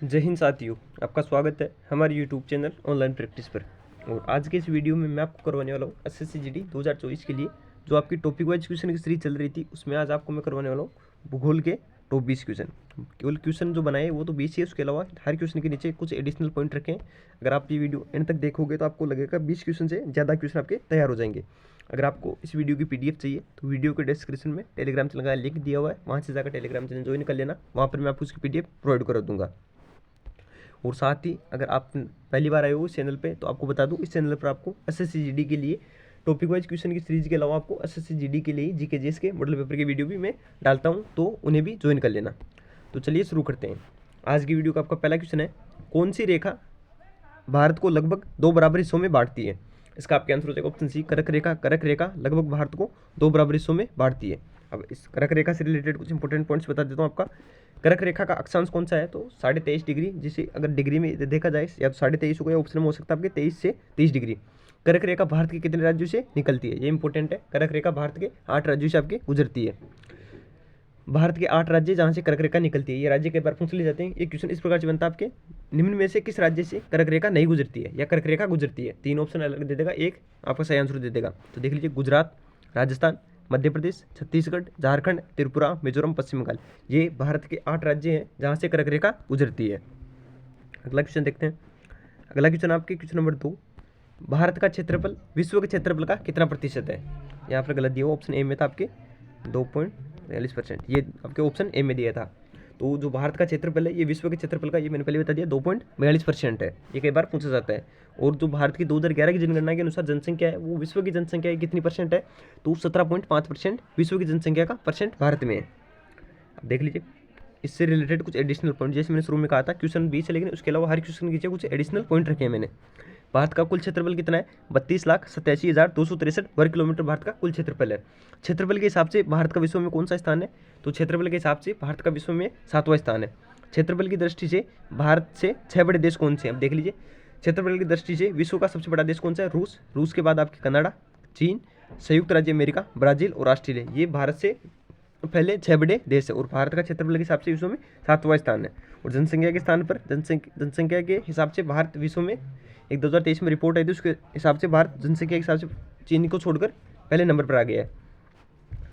जय हिंद साथियों, आपका स्वागत है हमारे यूट्यूब चैनल ऑनलाइन प्रैक्टिस पर। और आज के इस वीडियो में मैं आपको करवाने वाला हूँ एसएससी जीडी 2024 के लिए जो आपकी टॉपिक वाइज क्वेश्चन की सीरीज चल रही थी, उसमें आज आपको मैं करवाने वाला हूँ भूगोल के टॉप 20 क्वेश्चन। केवल क्वेश्चन जो बनाए वो तो 20 ही है, उसके अलावा हर क्वेश्चन के नीचे कुछ एडिशनल पॉइंट रखें। अगर आप ये वीडियो एंड तक देखोगे तो आपको लगेगा 20 क्वेश्चन से ज़्यादा क्वेश्चन आपके तैयार हो जाएंगे। अगर आपको इस वीडियो की पीडीएफ चाहिए तो वीडियो के डिस्क्रिप्शन में टेलीग्राम चैनल का लिंक दिया हुआ है, वहाँ से जाकर टेलीग्राम चैनल ज्वाइन कर लेना। वहाँ पर मैं आपको उसकी पीडीएफ प्रोवाइड कर दूँगा। और साथ ही अगर आप पहली बार आए हो इस चैनल पे तो आपको बता दूं, इस चैनल पर आपको एसएससी जीडी के लिए टॉपिक वाइज क्वेश्चन की सीरीज के अलावा आपको एसएससी जीडी के लिए जीके जीएस के मॉडल पेपर के वीडियो भी मैं डालता हूं, तो उन्हें भी ज्वाइन कर लेना। तो चलिए शुरू करते हैं। आज की वीडियो का आपका पहला क्वेश्चन है, कौन सी रेखा भारत को लगभग 2 बराबर हिस्सों में बांटती है? इसका आपके आंसर हो जाएगा ऑप्शन सी, कर्क रेखा। कर्क रेखा लगभग भारत को 2 बराबर हिस्सों में बांटती है। अब इस कर्क रेखा से रिलेटेड कुछ इंपॉर्टेंट पॉइंट्स बता देता हूँ आपका। कर्क रेखा का अक्षांश कौन सा है? तो 23.5 डिग्री, जिसे अगर डिग्री में देखा जाए या तो 23.5 होगा या ऑप्शन में हो सकता है आपके 23 से 30 डिग्री। कर्क रेखा भारत के कितने राज्यों से निकलती है? ये इंपॉर्टेंट है। कर्क रेखा भारत के 8 राज्यों से आपके गुजरती है। भारत के 8 राज्य जहाँ से कर्क रेखा निकलती है, ये राज्य कई बार पूछ लिए जाते हैं। ये क्वेश्चन इस प्रकार से बनता है आपके, निम्न में से किस राज्य से कर्क रेखा नहीं गुजरती है या कर्क रेखा गुजरती है? 3 ऑप्शन अलग दे देगा, एक आपका सही आंसर दे देगा। तो देख लीजिए, गुजरात, राजस्थान, मध्य प्रदेश, छत्तीसगढ़, झारखंड, त्रिपुरा, मिजोरम, पश्चिम बंगाल। ये भारत के 8 राज्य हैं जहाँ से कर्क रेखा गुजरती है। अगला क्वेश्चन देखते हैं। अगला क्वेश्चन आपके क्वेश्चन नंबर 2, भारत का क्षेत्रफल विश्व के क्षेत्रफल का कितना प्रतिशत है? यहाँ पर गलत दिया हुआ, ऑप्शन ए में था आपके 2.42%, ये आपके ऑप्शन ए में दिया था। तो जो भारत का क्षेत्रफल है ये विश्व के क्षेत्रफल का, ये मैंने पहले बता दिया, 2.42% है। ये कई बार पूछा जाता है। और जो भारत की 2011 की जनगणना के अनुसार जनसंख्या है वो विश्व की जनसंख्या की कितनी परसेंट है? तो 17.5% विश्व की जनसंख्या का परसेंट भारत में है। अब देख लीजिए, इससे रिलेटेड कुछ एडिशनल पॉइंट, जैसे मैंने शुरू में कहा था क्वेश्चन 20 है, लेकिन उसके अलावा हर क्वेश्चन के नीचे कुछ एडिशनल पॉइंट रखे हैं मैंने। भारत का कुल क्षेत्रफल कितना है? 32,87,263 वर्ग किलोमीटर भारत का कुल क्षेत्रफल है। क्षेत्रफल के हिसाब से भारत का विश्व में कौन सा स्थान है? तो क्षेत्रफल के हिसाब से भारत का विश्व में 7वां स्थान है। क्षेत्रफल की दृष्टि से भारत से 6 बड़े देश कौन से हैं? अब देख लीजिए, क्षेत्रफल की दृष्टि से विश्व का सबसे बड़ा देश कौन सा है? रूस। रूस के बाद आपकी कनाडा, चीन, संयुक्त राज्य अमेरिका, ब्राजील और ऑस्ट्रेलिया। ये भारत से पहले 6 बड़े देश है और भारत का क्षेत्रफल के हिसाब से विश्व में 7वां स्थान है। और जनसंख्या के स्थान पर जनसंख्या के हिसाब से भारत विश्व में, एक 2023 में रिपोर्ट आई थी, उसके हिसाब से भारत जनसंख्या के हिसाब से चीन को छोड़कर पहले नंबर पर आ गया है।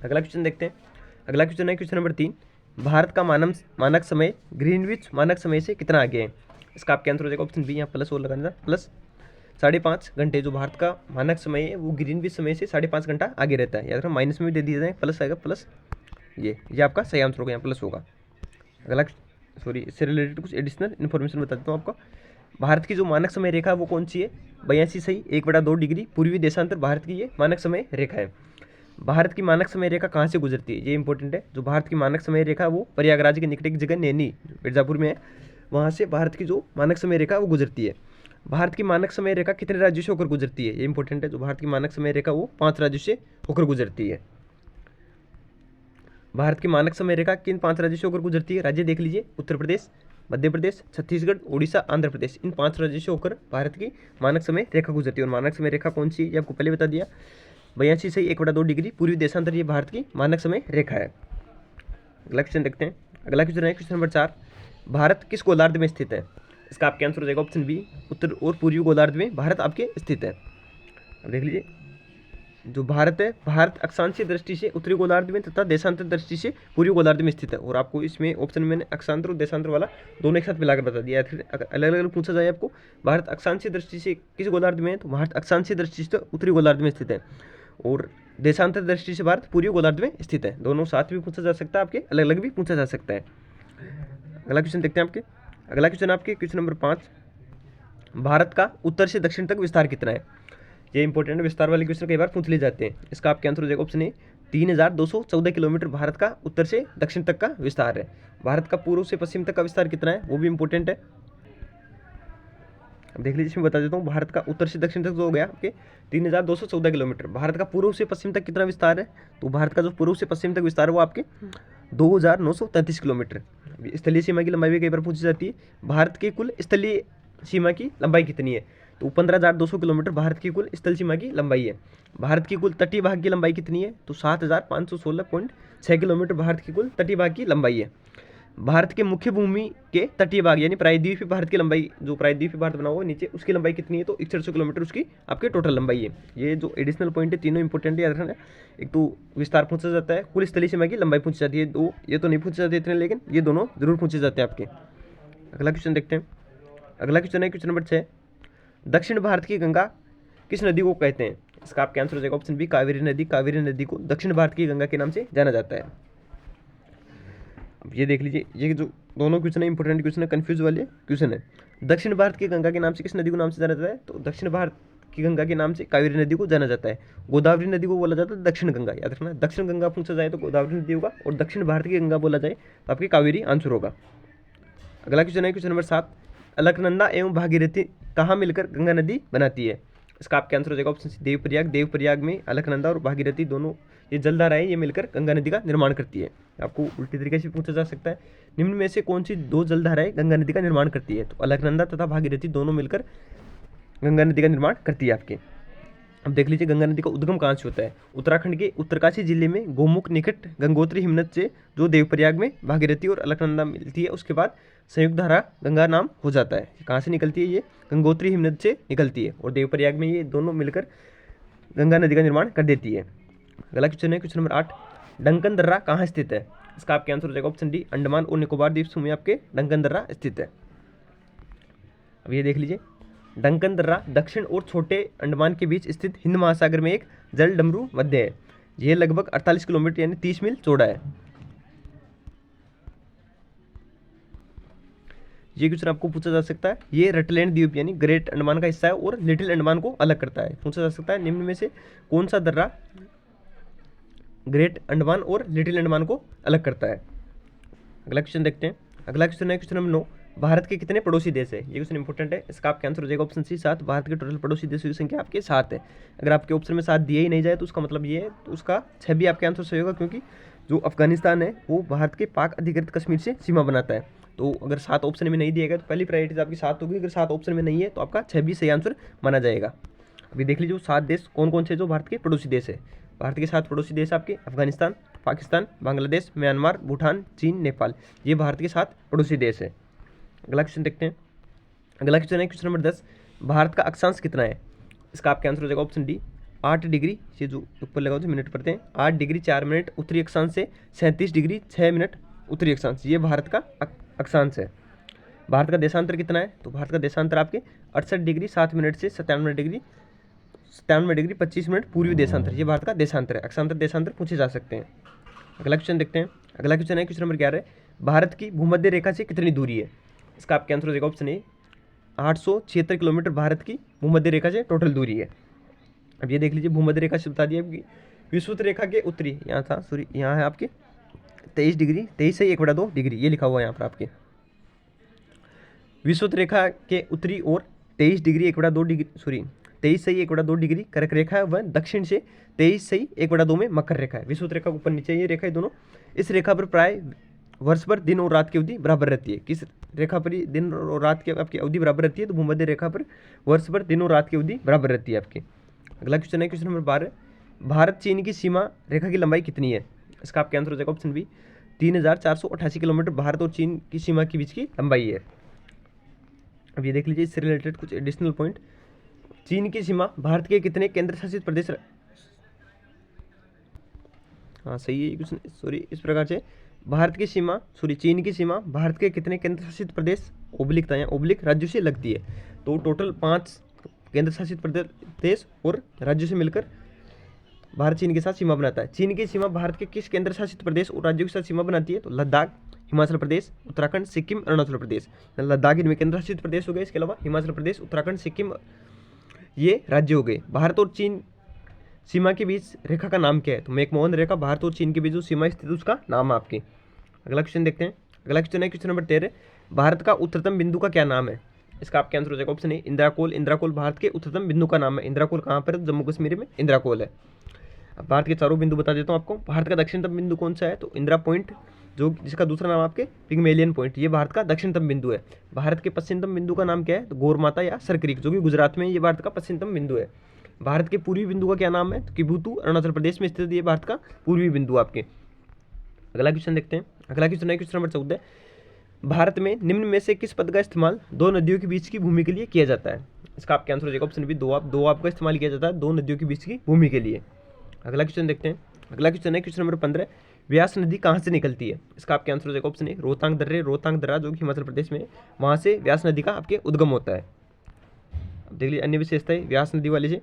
अगला क्वेश्चन देखते हैं। अगला क्वेश्चन है क्वेश्चन नंबर 3, भारत का मानक समय ग्रीनविच मानक समय से कितना आगे है? इसका आपके आंसर हो जाएगा ऑप्शन बी, यहाँ प्लस और लगाना था, प्लस 5.5 घंटे। जो भारत का मानक समय है वो ग्रीनविच समय से 5.5 घंटा आगे रहता है। याद रखना, माइनस में भी दे दिया जाए, प्लस आएगा, प्लस ये आपका सही आंसर होगा, यहाँ प्लस होगा। अगला इससे रिलेटेड कुछ एडिशनल इन्फॉर्मेशन बता देता हूँ आपको। भारत की जो मानक समय रेखा है वो कौन सी है? 82 सही 1/2 डिग्री पूर्वी देशांतर भारत की ये मानक समय रेखा है। भारत की मानक समय रेखा कहाँ से गुजरती है? ये इंपॉर्टेंट है। जो भारत की मानक समय रेखा वो प्रयागराज के निकट एक जगह नैनी मिर्जापुर में है, वहाँ से भारत की जो मानक समय रेखा वो गुजरती है। भारत की मानक समय रेखा कितने राज्यों से होकर गुजरती है? ये इंपॉर्टेंट है। जो भारत की मानक समय रेखा वो 5 राज्यों से होकर गुजरती है। भारत की मानक समय रेखा किन 5 राज्यों से होकर गुजरती है? राज्य देख लीजिए, उत्तर प्रदेश, मध्य प्रदेश, छत्तीसगढ़, उड़ीसा, आंध्र प्रदेश। इन 5 राज्यों से होकर भारत की मानक समय रेखा गुजरती है। और मानक समय रेखा कौन सी है ये आपको पहले बता दिया, 82 सही 1/2 डिग्री पूर्वी देशांतर, ये भारत की मानक समय रेखा है। अगला क्वेश्चन देखते हैं। अगला क्वेश्चन है क्वेश्चन नंबर 4, भारत किस गोलार्ध में स्थित है? इसका आपके आंसर हो जाएगा ऑप्शन बी, उत्तर और पूर्वी गोलार्ध में भारत आपके स्थित है। अब देख लीजिए, जो भारत है, भारत अक्षांशीय दृष्टि से उत्तरी गोलार्ध में तथा देशांतर दृष्टि से पूर्वी गोलार्ध में स्थित है। और आपको इसमें ऑप्शन में मैंने अक्षांतर और देशांतर वाला दोनों एक साथ मिलाकर बता दिया। अगर अलग अलग पूछा जाए आपको, भारत अक्षांशीय दृष्टि से किस गोलार्ध में है, तो भारत अक्षांशीय दृष्टि से उत्तरी गोलार्ध में स्थित है। और देशांतर दृष्टि से भारत पूर्वी गोलार्ध में स्थित है। दोनों साथ भी पूछा जा सकता है, आपके अलग अलग भी पूछा जा सकता है। अगला क्वेश्चन देखते हैं आपके। अगला क्वेश्चन आपके क्वेश्चन नंबर 5, भारत का उत्तर से दक्षिण तक विस्तार कितना है? ये इंपॉर्टेंट विस्तार वाले क्वेश्चन कई बार पूछ ले जाते हैं। इसका आपके आंसर हो जाएगा ऑप्शन ए, 3,214 किलोमीटर भारत का उत्तर से दक्षिण तक का विस्तार है। भारत का पूर्व से पश्चिम तक का विस्तार कितना है वो भी इंपॉर्टेंट है। अब देख लीजिए, इसमें बता देता हूँ। भारत का उत्तर से दक्षिण तक जो हो गया आपके 3,214 किलोमीटर। भारत का पूर्व से पश्चिम तक कितना विस्तार है? तो भारत का जो पूर्व से पश्चिम तक विस्तार है वो आपके 2,933 किलोमीटर। स्थलीय सीमा की लंबाई भी कई बार पूछी जाती है। भारत के कुल स्थलीय सीमा की लंबाई कितनी है? तो 15,200 किलोमीटर भारत की कुल स्थल सीमा की लंबाई है। भारत की कुल तटीय भाग की लंबाई कितनी है? तो 7,516.6 किलोमीटर भारत की कुल तटीय भाग की लंबाई है। भारत के मुख्य भूमि के तटीय भाग यानी प्रायद्वीपीय भारत की लंबाई, जो प्रायद्वीपीय भारत बना हुआ है नीचे, उसकी लंबाई कितनी है? तो 6100 किलोमीटर उसकी आपके टोटल लंबाई है। ये जो एडिशनल पॉइंट है तीनों इंपॉर्टेंट याद रखना। एक तो विस्तार पूछा जाता है, कुल स्थलीय सीमा की लंबाई पूछी जाती है, दो ये तो नहीं पूछे जाते इतने, लेकिन ये दोनों जरूर पूछे जाते हैं आपके। अगला क्वेश्चन देखते हैं। अगला क्वेश्चन है क्वेश्चन नंबर 6, दक्षिण भारत की गंगा किस नदी को कहते हैं? इसका आपका आंसर हो जाएगा ऑप्शन बी, कावेरी नदी। कावेरी नदी को दक्षिण भारत की गंगा के नाम से जाना जाता है। अब ये देख लीजिए, ये जो दोनों क्वेश्चन है इंपॉर्टेंट क्वेश्चन है, कंफ्यूज वाले क्वेश्चन है। दक्षिण भारत की गंगा के नाम से किस नदी को नाम से जाना जाता है? तो दक्षिण भारत की गंगा के नाम से कावेरी नदी को जाना जाता है। गोदावरी नदी को बोला जाता है दक्षिण गंगा, याद रखना। दक्षिण गंगा पूछा जाए तो गोदावरी नदी होगा, और दक्षिण भारत की गंगा बोला जाए तो आपकी कावेरी आंसर होगा। अगला क्वेश्चन है क्वेश्चन नंबर 7, अलकनंदा एवं भागीरथी कहाँ मिलकर गंगा नदी बनाती है? इसका आपका आंसर हो जाएगा ऑप्शन सी, देवप्रयाग। देवप्रयाग में अलकनंदा और भागीरथी दोनों ये जलधाराएं ये मिलकर गंगा नदी का निर्माण करती है। आपको उल्टी तरीके से पूछा जा सकता है, निम्न में से कौन सी दो जलधाराएं गंगा नदी का निर्माण करती है? तो अलकनंदा तथा भागीरथी दोनों मिलकर गंगा नदी का निर्माण करती है आपके। अब देख लीजिए गंगा नदी का उद्गम कहाँ से होता है? उत्तराखंड के उत्तरकाशी जिले में गोमुख निकट गंगोत्री हिमनद से जो देवप्रयाग में भागीरथी और अलकनंदा मिलती है, उसके बाद संयुक्त धारा गंगा नाम हो जाता है। कहाँ से निकलती है? ये गंगोत्री हिमनद से निकलती है, और देवप्रयाग में ये दोनों मिलकर गंगा नदी का निर्माण कर देती है। अगला क्वेश्चन है क्वेश्चन नंबर 8, डंकन दर्रा कहाँ स्थित है? इसका आपका आंसर हो जाएगा ऑप्शन डी, अंडमान और निकोबार द्वीप समूह में आपके डंकन दर्रा स्थित है। अब ये देख लीजिए, डंकन दर्रा दक्षिण और छोटे अंडमान के बीच स्थित हिंद महासागर में एक जल डमरू मध्य है। यह लगभग 48 किलोमीटर यानी 30 मील चौड़ा है। ये क्वेश्चन आपको पूछा जा सकता है, ये रटलैंड द्वीप यानी ग्रेट अंडमान का हिस्सा है और लिटिल अंडमान को अलग करता है। पूछा जा सकता है निम्न में से कौन सा दर्रा ग्रेट अंडमान और लिटिल अंडमान को अलग करता है? अगला क्वेश्चन देखते हैं। अगला क्वेश्चन है क्वेश्चन नंबर 9, भारत के कितने पड़ोसी देश है? ये क्वेश्चन इंपॉर्टेंट है, इसका आपका आंसर हो जाएगा ऑप्शन सी, 7। भारत के टोटल पड़ोसी देशों की संख्या आपके 7 है। अगर आपके ऑप्शन में 7 दिए ही नहीं जाए तो उसका मतलब ये है, तो उसका 6 भी आपके आंसर सही होगा, क्योंकि जो अफगानिस्तान है वो भारत के पाक अधिकृत कश्मीर से सीमा बनाता है। तो अगर 7 ऑप्शन में नहीं दिया गया तो पहली प्रायोरिटी आपकी 7 होगी, अगर 7 ऑप्शन में नहीं है तो आपका 6 भी सही आंसर माना जाएगा। अभी देख लीजिए 7 देश कौन कौन से जो भारत के पड़ोसी देश है। भारत के 7 पड़ोसी देश आपके अफगानिस्तान, पाकिस्तान, बांग्लादेश, म्यांमार, भूटान, चीन, नेपाल, ये भारत के 7 पड़ोसी देश है। अगला क्वेश्चन देखते हैं। अगला क्वेश्चन है क्वेश्चन नंबर 10, भारत का अक्षांश कितना है? इसका आपका आंसर हो जाएगा ऑप्शन डी, 8 डिग्री। ये जो ऊपर लगा हुआ मिनट पढ़ते हैं, 8 डिग्री 4 मिनट उत्तरी अक्षांश से 37 डिग्री 6 मिनट उत्तरी अक्षांश, ये भारत का अक्षांश है। भारत का देशांतर कितना है? तो भारत का देशांतर आपके 68 डिग्री 7 मिनट से 97 डिग्री 25 मिनट पूर्वी देशांतर, ये भारत का देशांतर है। अक्षांतर देशांतर पूछे जा सकते हैं। अगला क्वेश्चन देखते हैं। अगला क्वेश्चन है क्वेश्चन नंबर 11, भारत की भूमध्य रेखा से कितनी दूरी है? इसका आपका आंसर हो जाएगा ऑप्शन ए, 876 किलोमीटर भारत की भूमध्य रेखा से टोटल दूरी है। अब ये देख लीजिए भूमध्य रेखा से बता दिया आपकी विषुवत रेखा के उत्तरी, यहाँ था सॉरी यहाँ है आपके 23 डिग्री 23 से 1/2 डिग्री, ये लिखा हुआ है यहाँ पर आपके विषुवत रेखा के उत्तरी और 23 डिग्री 1/2 डिग्री 23 से 1/2 डिग्री कर्क रेखा है, वह दक्षिण से 23 से 1/2 में मकर रेखा है। विषुवत रेखा ऊपर नीचे ये रेखा है दोनों, इस रेखा पर प्राय वर्ष भर दिन और रात की अवधि बराबर रहती है। किस रेखा पर दिन और रात की आपकी अवधि बराबर रहती है? तो भूमध्य रेखा पर वर्ष भर दिन और रात की अवधि बराबर रहती है आपकी। अगला क्वेश्चन है क्वेश्चन नंबर 12, भारत चीन की सीमा रेखा की लंबाई कितनी है? इसका आपका आंसर हो जाएगा ऑप्शन बी, 3488 किलोमीटर भारत और चीन की सीमा के बीच की लंबाई है। अब ये देख लीजिए इससे रिलेटेड कुछ एडिशनल पॉइंट, चीन की सीमा भारत के कितने केंद्र शासित प्रदेश, हाँ सही है क्वेश्चन, सॉरी इस प्रकार से भारत की सीमा चीन की सीमा भारत के कितने केंद्र शासित प्रदेश ओब्लिक था, ओब्लिक राज्यों से लगती है। तो टोटल 5 केंद्र शासित प्रदेश और राज्यों से मिलकर भारत चीन के साथ सीमा बनाता है। चीन की सीमा भारत के किस केंद्र शासित प्रदेश और राज्यों के साथ सीमा बनाती है? तो लद्दाख, हिमाचल प्रदेश, उत्तराखंड, सिक्किम, अरुणाचल प्रदेश। लद्दाख इनमें केंद्र शासित प्रदेश हो गए, इसके अलावा हिमाचल प्रदेश, उत्तराखंड, सिक्किम ये राज्य हो गए। भारत और चीन सीमा के बीच रेखा का नाम क्या है? तो मैकमोहन रेखा भारत और चीन के बीच जो सीमा स्थित है उसका नाम है आपके। अगला क्वेश्चन देखते हैं। अगला क्वेश्चन है क्वेश्चन नंबर 13, भारत का उत्तरतम बिंदु का क्या नाम है? इसका आपका आंसर हो जाएगा ऑप्शन ए, इंदिराकोल। इंदिराकोल भारत के उत्तरतम बिंदु का नाम है। इंदिराकोल कहाँ पर है? जम्मू कश्मीर में इंदिराकोल है। अब भारत के चारों बिंदु बता देता हूँ आपको। भारत का दक्षिणतम बिंदु कौन सा है? तो इंदिरा पॉइंट, जो जिसका दूसरा नाम आपके पिग्मेलियन पॉइंट, ये भारत का दक्षिणतम बिंदु है। भारत के पश्चिमतम बिंदु का नाम क्या है? तो गौरमाता या सरक्रीक, जो कि गुजरात में, ये भारत का पश्चिमतम बिंदु है। भारत के पूर्वी बिंदु का क्या नाम है? तो किबुतु अरुणाचल प्रदेश में स्थित ये भारत का पूर्वी बिंदु आपके। अगला क्वेश्चन देखते हैं। अगला क्वेश्चन है क्वेश्चन नंबर 14, भारत में निम्न में से किस पद का इस्तेमाल दो नदियों के बीच की भूमि के लिए किया जाता है? इसका आपका आंसर हो जाएगा ऑप्शन बी दो आप का इस्तेमाल किया जाता है दो नदियों के बीच की भूमि के लिए। अगला क्वेश्चन देखते हैं। अगला क्वेश्चन है क्वेश्चन नंबर 15, व्यास नदी कहाँ से निकलती है? इसका आपका आंसर हो जाएगा ऑप्शन ए रोहतांग दर्रा जो कि हिमाचल प्रदेश में है, वहाँ से व्यास नदी का आपके उद्गम होता है। अब देख लीजिए अन्य विशेषता है व्यास नदी वाले से,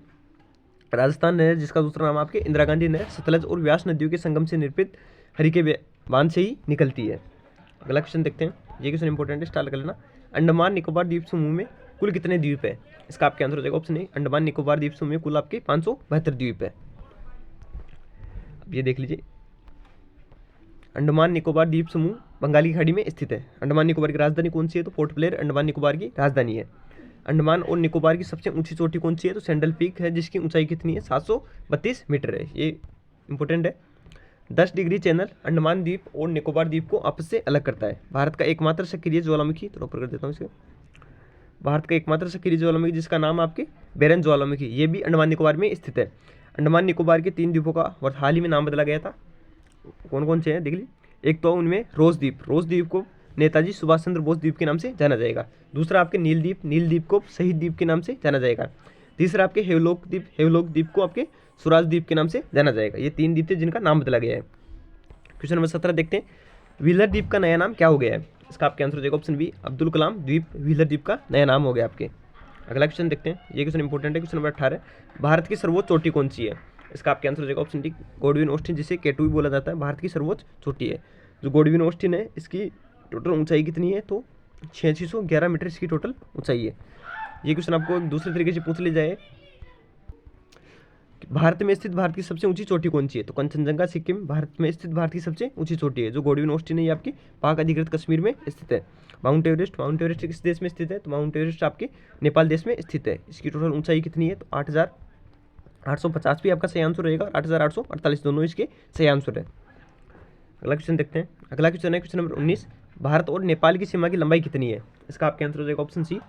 राजस्थान नहर जिसका दूसरा नाम आपके इंदिरा गांधी नहर सतलज और व्यास नदियों के संगम से निर्मित हरिके बांध से ही निकलती है। अगला क्वेश्चन देखते हैं, ये क्वेश्चन इंपॉर्टेंट है, स्टार्ट कर लेना। अंडमान निकोबार द्वीप समूह में कुल कितने द्वीप है? इसका आपके आंसर हो जाएगा ऑप्शन ए अंडमान निकोबार द्वीप समूह में कुल आपके 572 द्वीप है। अब ये देख लीजिए, अंडमान निकोबार द्वीप समूह बंगाली खाड़ी में स्थित है। अंडमान निकोबार की राजधानी कौन सी है? तो पोर्ट ब्लेयर अंडमान निकोबार की राजधानी है। अंडमान और निकोबार की सबसे ऊंची चोटी कौन सी है? तो सैंडल पीक है जिसकी ऊंचाई कितनी है? 732 मीटर है। ये इंपॉर्टेंट है। 10 डिग्री चैनल अंडमान द्वीप और निकोबार द्वीप को आपस से अलग करता है। भारत का एकमात्र सक्रिय ज्वालामुखी, थोड़ा ऊपर कर देता हूँ इसे, भारत का एकमात्र सक्रिय ज्वालामुखी जिसका नाम आपके बेरन ज्वालामुखी, ये भी अंडमान निकोबार में स्थित है। अंडमान निकोबार के 3 द्वीपों का हाल ही में नाम बदला गया था। कौन कौन से हैं देख लीजिए। एक तो उनमें रोज द्वीप को नेताजी सुभाष चंद्र बोस द्वीप के नाम से जाना जाएगा। दूसरा आपके नील द्वीप को शहीद द्वीप के नाम से जाना जाएगा। तीसरा आपके हेवलॉक द्वीप को आपके स्वराज द्वीप के नाम से जाना जाएगा। ये 3 द्वीप थे जिनका नाम बदला गया है। क्वेश्चन नंबर 17 देखते हैं, व्हीलर द्वीप का नया नाम क्या हो गया है? इसका आपका आंसर हो जाएगा ऑप्शन बी अब्दुल कलाम द्वीप व्हीलर द्वीप का नया नाम हो गया आपके। अगला क्वेश्चन देखते हैं, ये क्वेश्चन इंपॉर्टेंट है। क्वेश्चन नंबर 18, भारत की सर्वोच्च चोटी कौन सी है? इसका आपका आंसर हो जाएगा ऑप्शन डी गॉडविन ऑस्टिन, जिसे K2 भी बोला जाता है, भारत की सर्वोच्च चोटी है। जो गॉडविन ऑस्टिन है इसकी टोटल ऊंचाई कितनी है? तो 611 मीटर इसकी टोटल ऊंचाई है। ये क्वेश्चन आपको एक दूसरे तरीके से पूछ ले जाए, भारत में स्थित भारत की सबसे ऊंची चोटी कौन सी है? तो कंचनजंगा सिक्किम भारत में स्थित भारत की सबसे ऊंची चोटी है। जो गॉडविन ऑस्टिन है ये आपकी पाक अधिकृत कश्मीर में स्थित है। माउंट एवरेस्ट किस देश में स्थित है? तो माउंट एवरेस्ट आपके नेपाल देश में स्थित है। इसकी टोटल ऊंचाई कितनी है? तो 8,850 भी आपका सही आंसर रहेगा, 8,848 दोनों इसके सही आंसर है। अगला क्वेश्चन देखते हैं। अगला क्वेश्चन है क्वेश्चन नंबर 19, भारत और नेपाल की सीमा की लंबाई कितनी है? इसका आपका आंसर हो जाएगा ऑप्शन सी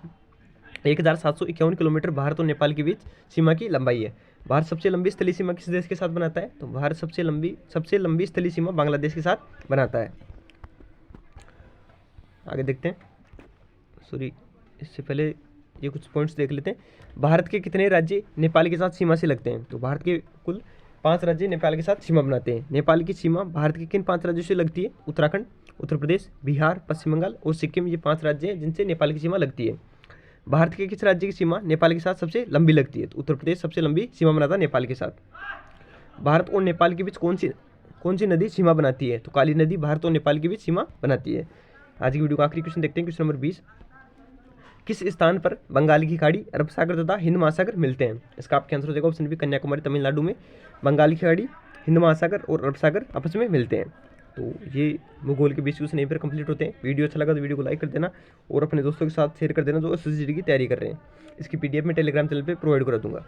1751 किलोमीटर भारत और नेपाल के बीच सीमा की लंबाई है। भारत सबसे लंबी स्थलीय सीमा किस देश के साथ बनाता है? तो भारत सबसे लंबी स्थलीय सीमा बांग्लादेश के साथ बनाता है। आगे देखते हैं, सॉरी इससे पहले ये कुछ पॉइंट्स देख लेते हैं। भारत के कितने राज्य नेपाल के साथ सीमा से लगते हैं? तो भारत के कुल 5 राज्य नेपाल के साथ सीमा बनाते हैं। नेपाल की सीमा भारत के किन 5 राज्यों से लगती है? उत्तराखंड, उत्तर प्रदेश, बिहार, पश्चिम बंगाल और सिक्किम, ये 5 राज्य हैं जिनसे नेपाल की सीमा लगती है। भारत के किस राज्य की सीमा नेपाल के साथ सबसे लंबी लगती है? तो उत्तर प्रदेश सबसे लंबी सीमा बनाता है नेपाल के साथ। भारत और नेपाल के बीच कौन सी नदी सीमा बनाती है? तो काली नदी भारत और नेपाल के बीच सीमा बनाती है। आज की वीडियो का आखिरी क्वेश्चन देखते हैं, क्वेश्चन नंबर 20, किस स्थान पर बंगाल की खाड़ी, अरब सागर तथा हिंद महासागर मिलते हैं? इसका आपका आंसर हो जाएगा ऑप्शन बी कन्याकुमारी तमिलनाडु में बंगाल की खाड़ी, हिंद महासागर और अरब सागर आपस में मिलते हैं। तो ये भूगोल के 20 क्वेश्चन यहीं पर कंप्लीट होते हैं। वीडियो अच्छा लगा तो वीडियो को लाइक कर देना और अपने दोस्तों के साथ शेयर कर देना जो SSCGD की तैयारी कर रहे हैं। इसकी PDF में टेलीग्राम चैनल पर प्रोवाइड करा दूंगा।